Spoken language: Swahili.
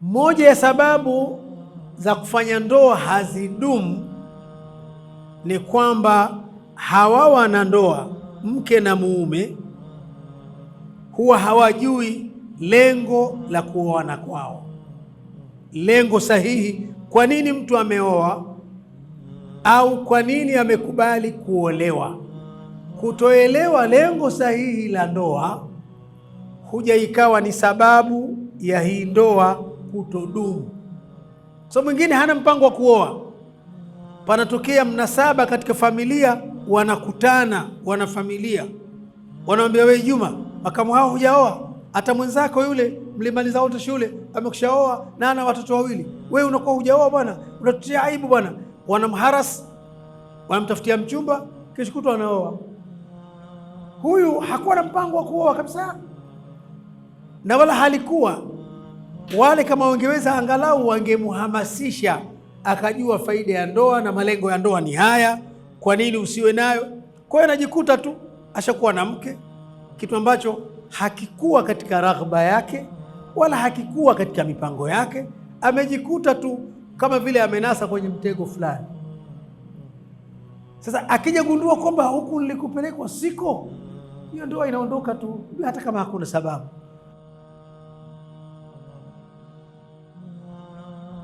Moja ya sababu za kufanya ndoa hazidumu ni kwamba hawa wanandoa, mke na mume, huwa hawajui lengo la kuoana kwao, lengo sahihi. Kwa nini mtu ameoa au kwa nini amekubali kuolewa? Kutoelewa lengo sahihi la ndoa huja ikawa ni sababu ya hii ndoa kutodumu. So mwingine hana mpango wa kuoa, panatokea mnasaba katika familia, wanakutana wanafamilia, wanamwambia wewe Juma, makamu hao hujaoa, hata mwenzako yule mlimaliza wote shule amekushaoa na ana watoto wawili, wewe unakuwa hujaoa bwana, unatutia aibu bwana. Wanamharas, wanamtafutia mchumba, kesho kutwa anaoa. Huyu hakuwa na mpango wa kuoa kabisa, na wala halikuwa wale. Kama wangeweza angalau wangemuhamasisha akajua faida ya ndoa na malengo ya ndoa ni haya, kwa nini usiwe nayo. Kwa hiyo anajikuta tu ashakuwa na mke, kitu ambacho hakikuwa katika raghba yake wala hakikuwa katika mipango yake. Amejikuta tu kama vile amenasa kwenye mtego fulani. Sasa akija gundua kwamba huku nilikupelekwa siko, hiyo ndoa inaondoka tu hata kama hakuna sababu.